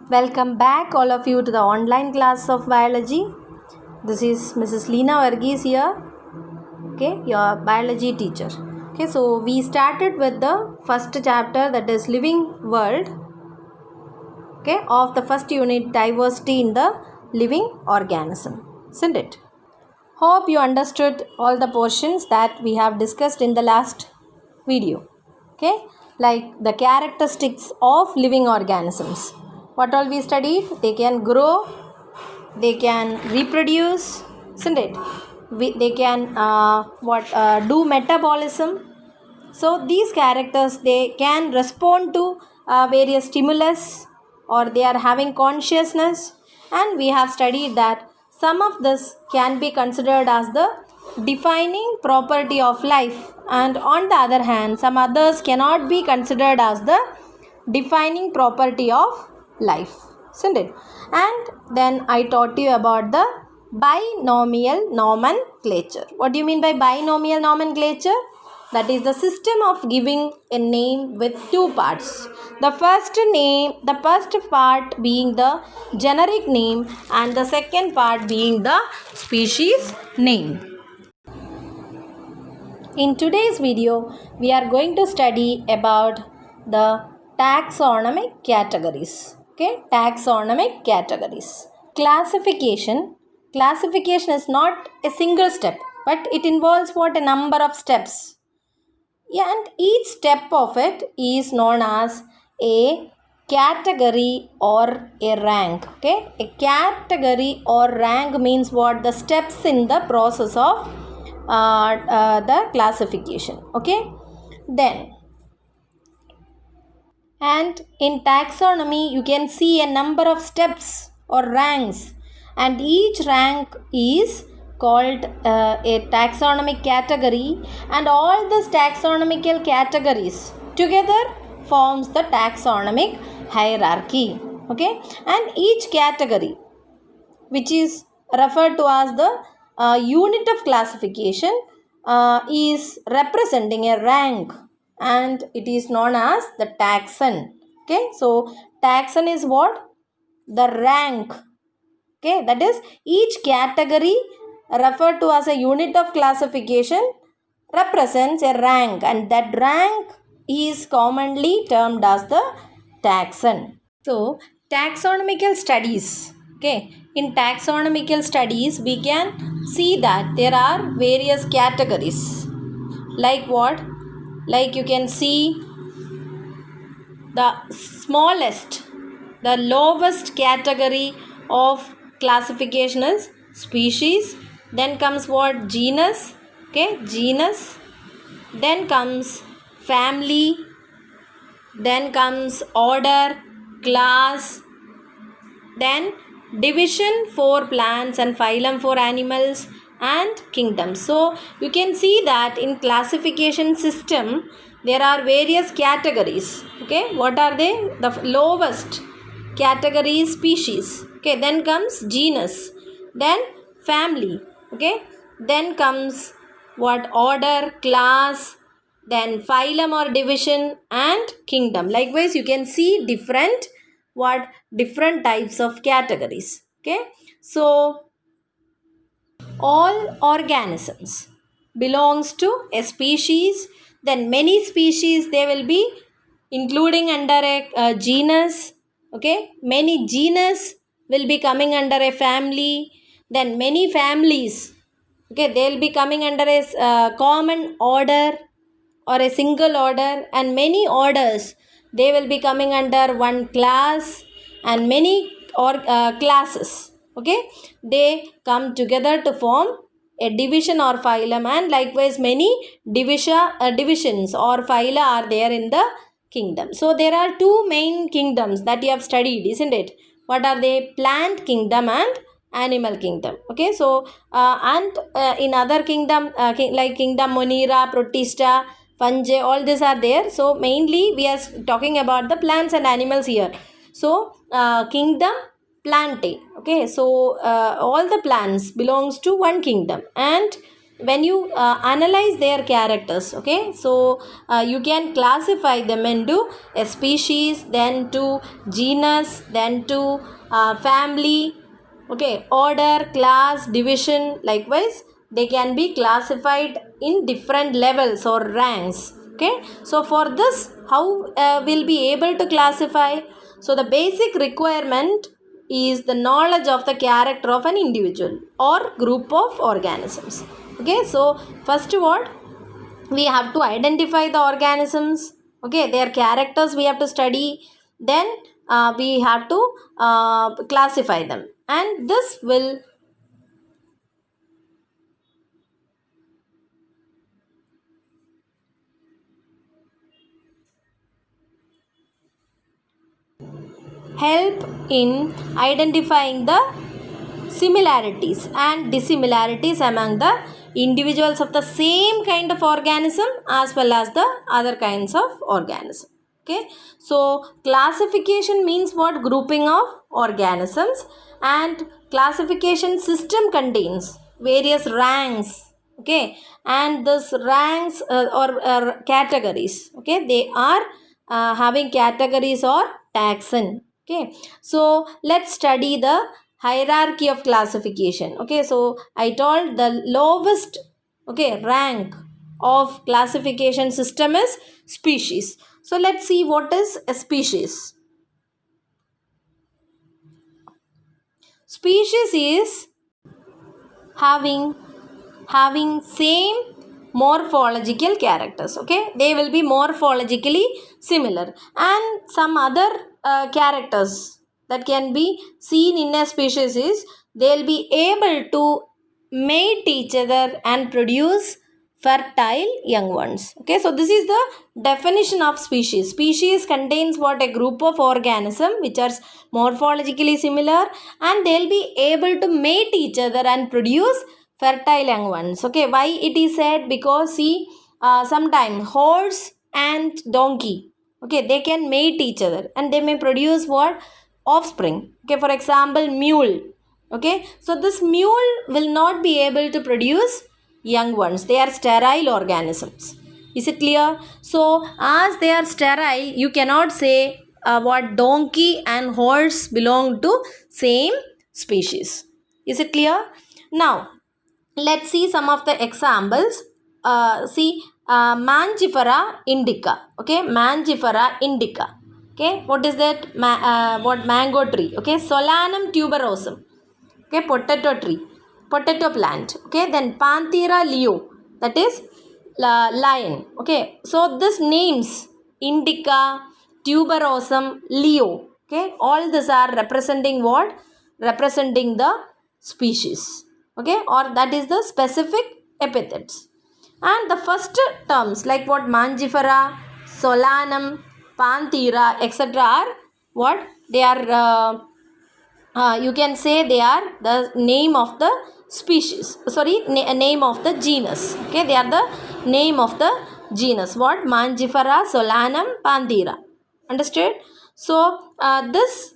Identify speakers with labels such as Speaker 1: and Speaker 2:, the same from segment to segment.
Speaker 1: Welcome back, all of you, to the online class of biology. This is Mrs. Leena Varghese here, okay, your biology teacher. Okay, so we started with the first chapter, that is living world, okay, of the first unit, diversity in the living organism, isn't it? Hope you understood all the portions that we have discussed in the last video, okay, like the characteristics of living organisms. What all we studied? They can grow, they can reproduce, isn't it? They can do metabolism. So these characters, they can respond to various stimulus, or they are having consciousness, and we have studied that some of this can be considered as the defining property of life, and on the other hand some others cannot be considered as the defining property of life, isn't it? And then I taught you about the binomial nomenclature. What do you mean by binomial nomenclature? That is the system of giving a name with two parts. The first part being the generic name, and the second part being the species name. In today's video, we are going to study about the taxonomic categories. Okay, taxonomic categories. Classification is not a single step, but it involves a number of steps. Yeah, and each step of it is known as a category or a rank. Okay, a category or rank means what? The steps in the process of the classification. Okay, then, and in taxonomy you can see a number of steps or ranks, and each rank is called a taxonomic category, and all these taxonomical categories together forms the taxonomic hierarchy. Okay, and each category, which is referred to as the unit of classification, is representing a rank, and it is known as the taxon. Okay, so taxon is what? The rank. Okay, that is each category referred to as a unit of classification represents a rank, and that rank is commonly termed as the taxon. So taxonomical studies, okay, in taxonomical studies we can see that there are various categories, like what? Like you can see the smallest, the lowest category of classification is species. Then comes what? Genus. Okay, genus. Then comes family. Then comes order, class. Then division for plants, and phylum for animals, and kingdom. So you can see that in classification system there are various categories. Okay, what are they? The lowest category is species. Okay, then comes genus, then family. Okay, then comes what? Order, class, then phylum or division, and kingdom. Likewise you can see different types of categories. Okay, so all organisms belongs to a species. Then many species they will be including under a genus. Okay, many genus will be coming under a family. Then many families, okay, they will be coming under a common order or a single order, and many orders they will be coming under one class, and many classes, okay, they come together to form a division or phylum, and likewise many divisions or phyla are there in the kingdom. So there are two main kingdoms that you have studied, isn't it? What are they? Plant kingdom and animal kingdom. Okay, so in other kingdom like kingdom Monera, Protista, fungi, all these are there. So mainly we are talking about the plants and animals here. So kingdom Plantae. Okay, so all the plants belongs to one kingdom, and when you analyze their characters, okay, so you can classify them into a species, then to genus, then to family, okay, order, class, division. Likewise, they can be classified in different levels or ranks. Okay, so for this, how we'll be able to classify? So the basic requirement is the knowledge of the character of an individual or group of organisms. Okay, so first what we have to identify the organisms, okay, their characters we have to study, then we have to classify them, and this will help in identifying the similarities and dissimilarities among the individuals of the same kind of organism as well as the other kinds of organism. Okay, so classification means what? Grouping of organisms, and classification system contains various ranks, okay, and this ranks or categories, okay, they are having categories or taxon. Okay, so let's study the hierarchy of classification. Okay, so I told the lowest, okay, rank of classification system is species. So let's see what is a species. Species is having same morphological characters, okay, they will be morphologically similar, and some other characters that can be seen in a species is they'll be able to mate each other and produce fertile young ones. Okay, so this is the definition of species. Species contains what? A group of organism which are morphologically similar, and they'll be able to mate each other and produce fertile young ones. Okay, why it is said? Because see, sometimes horse and donkey, okay, they can mate each other and they may produce what? Offspring. Okay, for example, mule. Okay, so this mule will not be able to produce young ones. They are sterile organisms. Is it clear? So as they are sterile, you cannot say what donkey and horse belong to same species. Is it clear? Now let's see some of the examples. See, Mangifera indica. Okay, Mangifera indica. Okay, what is that? What? Mango tree. Okay, Solanum tuberosum. Okay, potato tree, potato plant. Okay, then Panthera leo, that is lion. Okay, so this names indica, tuberosum, leo. Okay, all these are representing what? Representing the species. Okay, or that is the specific epithets. And the first terms like what? Mangifera, Solanum, Panthera, etc. are what? They are you can say they are the name of the species, sorry, name of the genus. Okay, they are the name of the genus. What? Mangifera, Solanum, Panthera. Understood? So this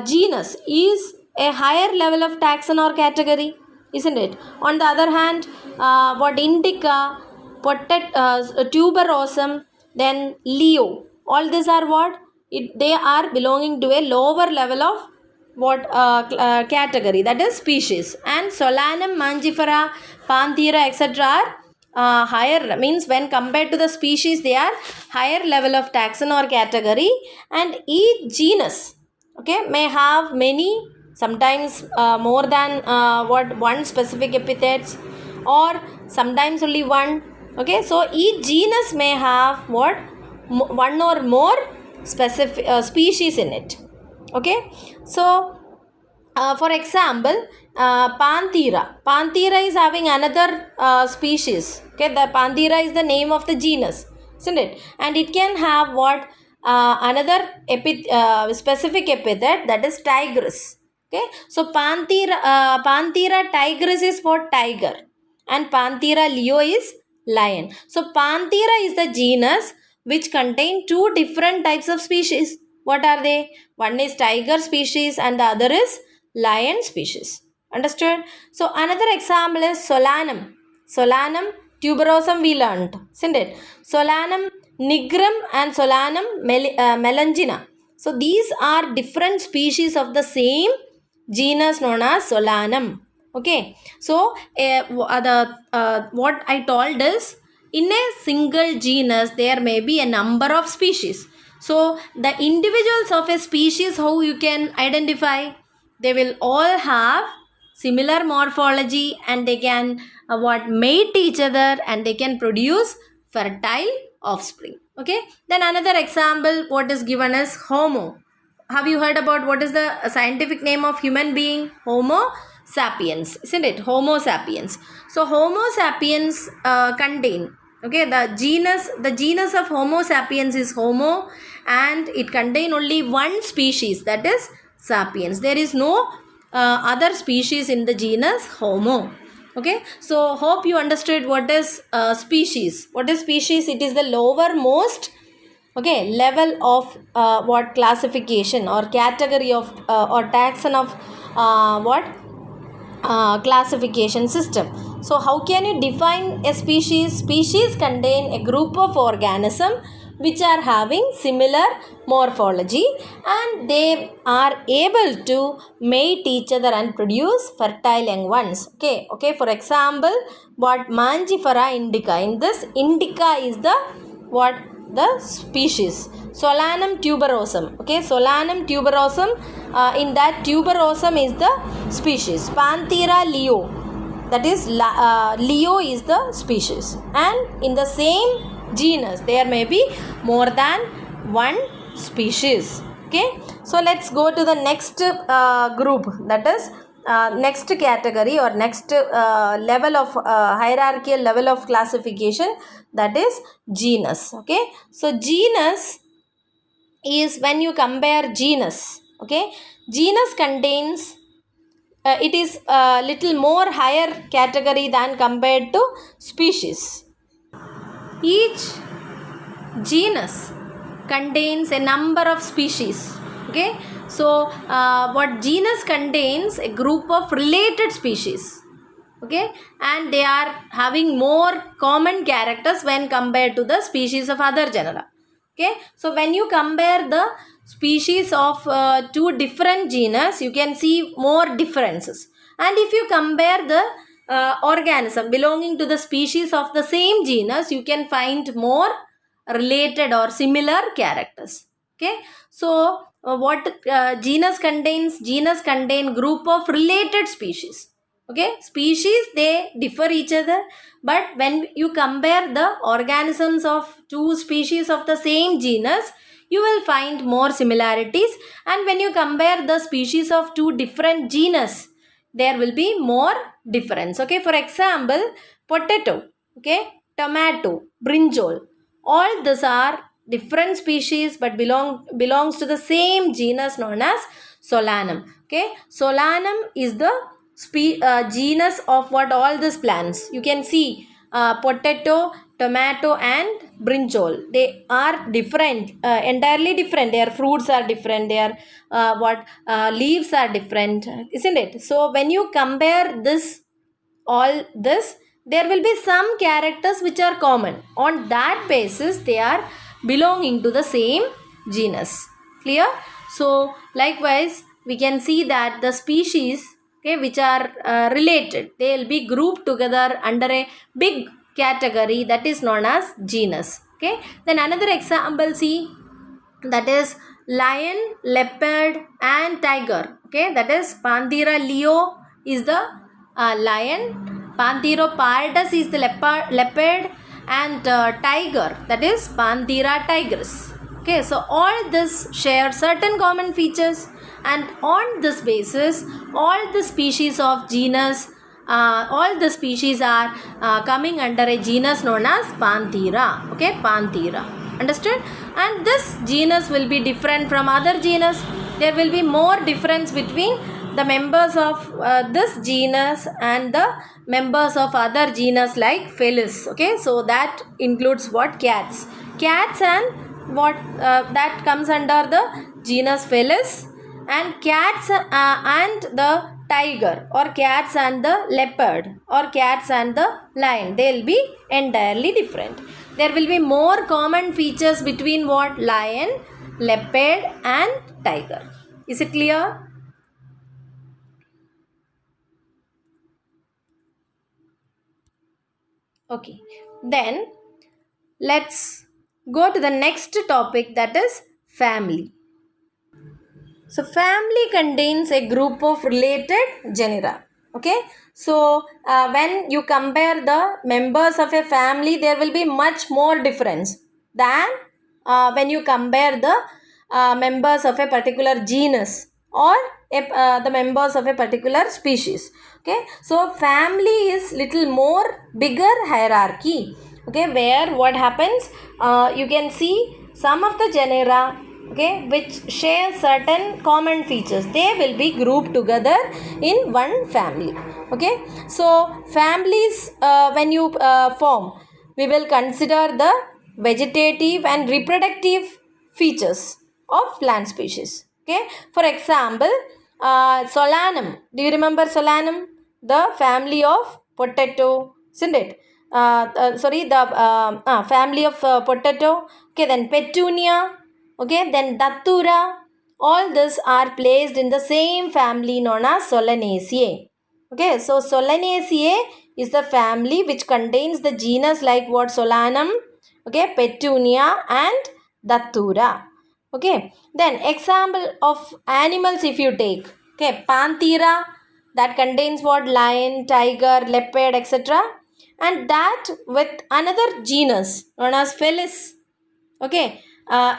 Speaker 1: genus is a higher level of taxon or category, isn't it? On the other hand, what? Indica, tuberosum, then leo, all these are what? They are belonging to a lower level of what? Category, that is species. And Solanum, Mangifera, Panthera, etc. are higher, means when compared to the species they are higher level of taxon or category. And each genus, okay, may have many, sometimes more than what? One specific epithets, or sometimes only one. Okay, so each genus may have what? One or more specific species in it. Okay, so for example, Panthera is having another species. Okay, the Panthera is the name of the genus, isn't it? And it can have what? Another specific epithet, that is tigris. Okay, so Panthera tigris is for tiger, and Panthera leo is lion. So Panthera is the genus which contain two different types of species. What are they? One is tiger species and the other is lion species. Understood? So another example is Solanum. Solanum tuberosum we learnt, isn't it? Solanum nigrum and Solanum melangina. So these are different species of the same genus known as Solanum. Okay, so what I told is, in a single genus there may be a number of species. So the individuals of a species, how you can identify? They will all have similar morphology and they can mate each other and they can produce fertile offspring. Okay, then another example what is given is Homo. Have you heard about what is the scientific name of human being? Homo sapiens, isn't it? Homo sapiens. So Homo sapiens contain, okay, the genus of Homo sapiens is Homo, and it contain only one species, that is sapiens. There is no other species in the genus Homo. Okay, so hope you understood what is species. What is species? It is the lowermost, okay, level of what classification or category of or taxon of classification system. So how can you define a species? Species contain a group of organisms which are having similar morphology and they are able to mate each other and produce fertile young ones. Okay, for example, what Mangifera indica. In this, indica is the what? The species. Solanum tuberosum. Okay, Solanum tuberosum, in that tuberosum is the species. Panthera leo, that is leo is the species, and in the same genus there may be more than one species. Okay, so let's go to the next group, that is next category or next level of hierarchical level of classification, that is genus. Okay, so genus is when you compare genus. Okay, genus contains it is a little more higher category than compared to species. Each genus contains a number of species. Okay, so what genus contains a group of related species. Okay, and they are having more common characters when compared to the species of other genera. Okay, so when you compare the species of two different genus, you can see more differences. And if you compare the organism belonging to the species of the same genus, you can find more related or similar characters. Okay, so what genus contains? Genus contain group of related species. Okay, species they differ each other, but when you compare the organisms of two species of the same genus, you will find more similarities, and when you compare the species of two different genus, there will be more difference. Okay, for example, potato, okay, tomato, brinjal, all these are different species but belongs to the same genus known as Solanum. Okay, Solanum is the genus of what all these plants. You can see potato, tomato and brinjal. They are different, entirely different. Their fruits are different. Their leaves are different, isn't it? So when you compare this, all this, there will be some characters which are common. On that basis, they are belonging to the same genus. Clear? So likewise, we can see that the species, okay, which are related, they will be grouped together under a big category that is known as genus. Okay, then another example, see, that is lion, leopard and tiger. Okay, that is Panthera leo is the lion, Panthera pardus is the leopard and tiger, that is Panthera tigris. Okay, so all this share certain common features, and on this basis all the species of genus, all the species are coming under a genus known as Panthera. Okay, Panthera, understood? And this genus will be different from other genus. There will be more difference between the members of this genus and the members of other genus like Felis. Okay, so that includes what? Cats and what that comes under the genus Felis, and cats and the tiger, or cats and the leopard, or cats and the lion. They will be entirely different. There will be more common features between what? Lion, leopard and tiger. Is it clear? Okay. Then let's go to the next topic, that is family. So family contains a group of related genera. Okay. So when you compare the members of a family, there will be much more difference than when you compare the members of a particular genus or the members of a particular species. Okay. So family is little more bigger hierarchy. Okay. Where what happens? You can see some of the genera, okay, which share certain common features. They will be grouped together in one family. Okay. So families, when you form, we will consider the vegetative and reproductive features of plant species. Okay. For example, Solanum. Do you remember Solanum? The family of potato, isn't it? The family of potato. Okay, then Petunia. Okay, then Datura. All these are placed in the same family known as Solanaceae. Okay, so Solanaceae is the family which contains the genus like what? Solanum, okay, Petunia and Datura. Okay, then example of animals if you take, okay, Panthera, that contains what? Lion, tiger, leopard, etc. And that with another genus known as Felis. Okay,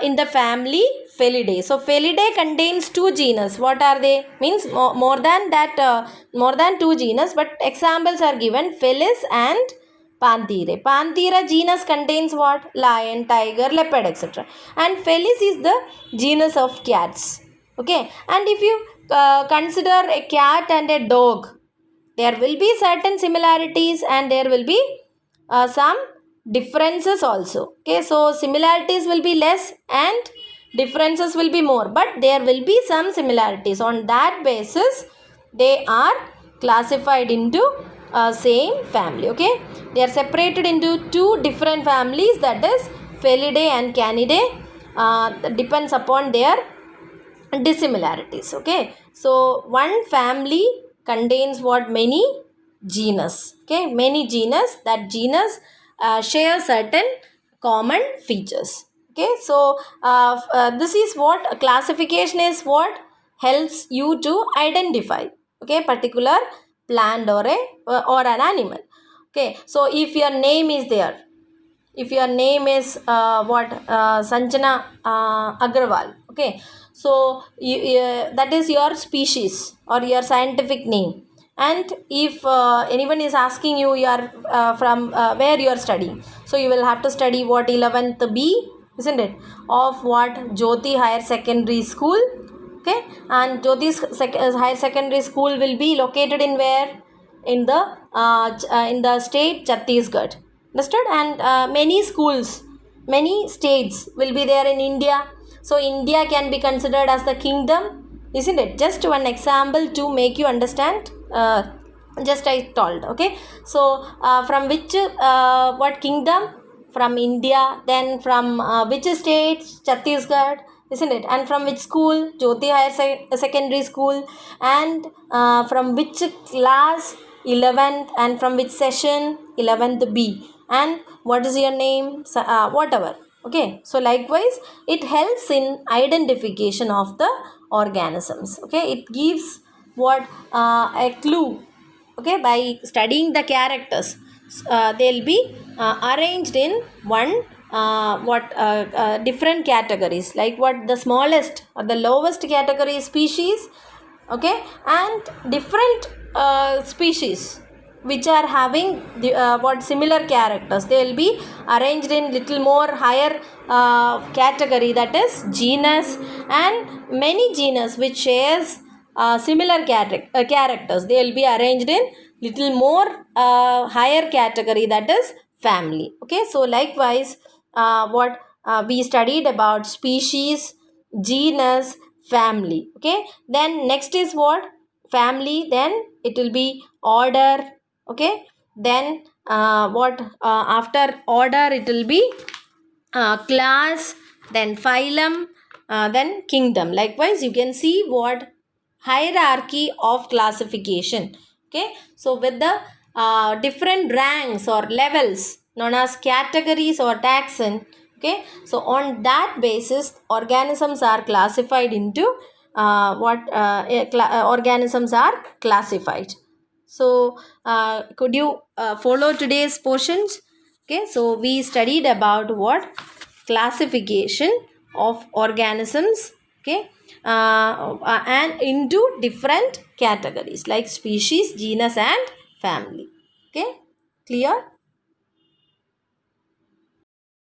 Speaker 1: in the family Felidae. So Felidae contains two genus. What are they? Means more than that, more than two genus, but examples are given: Felis and Panthera. Panthera genus contains what? Lion, tiger, leopard, etc. And Felis is the genus of cats. Okay, and if you consider a cat and a dog, there will be certain similarities and there will be some differences also. Okay, so similarities will be less and differences will be more, but there will be some similarities. On that basis, they are classified into same family. Okay, they are separated into two different families, that is Felidae and Canidae. Depends upon their dissimilarities. Okay, so one family contains what? Many genus. Okay, many genus. That genus share certain common features. Okay, so this is what classification is, what helps you to identify, okay, particular plant or a or an animal. Okay, so if your name is there, if your name is Sanjana Agarwal, okay, so that is your species or your scientific name. And if anyone is asking you, you are from where you are studying, so you will have to study what? 11th B, isn't it, of what? Jyoti Higher Secondary School. Okay, and Jyoti's Higher Secondary School will be located in where? In the state Chhattisgarh. Understood? And many schools, many states will be there in India. So India can be considered as the kingdom, isn't it? Just one example to make you understand. Just I told. Okay. So from which what kingdom? From India. Then from which state? Chhattisgarh, isn't it? And from which school? Jyoti Higher Secondary School. And from which class? 11th. And from which session? 11th B. And what is your name? Whatever. Okay, so likewise it helps in identification of the organisms. Okay, it gives what? A clue. Okay, by studying the characters, they'll be arranged in one different categories, like what? The smallest or the lowest category is species. Okay, and different species which are having the what? Similar characters, they will be arranged in little more higher category, that is genus. And many genus which shares similar characters, they will be arranged in little more higher category, that is family. Okay, so likewise what we studied about species, genus, family. Okay, then next is what? Family, then it will be order. Okay, then after order it will be class, then phylum, then kingdom. Likewise, you can see what hierarchy of classification. Okay, so with the different ranks or levels known as categories or taxon. Okay, so on that basis, organisms are classified into organisms are classified. So could you follow today's portions? Okay, so we studied about what classification of organisms. Okay, and into different categories like species, genus, and family. Okay, clear?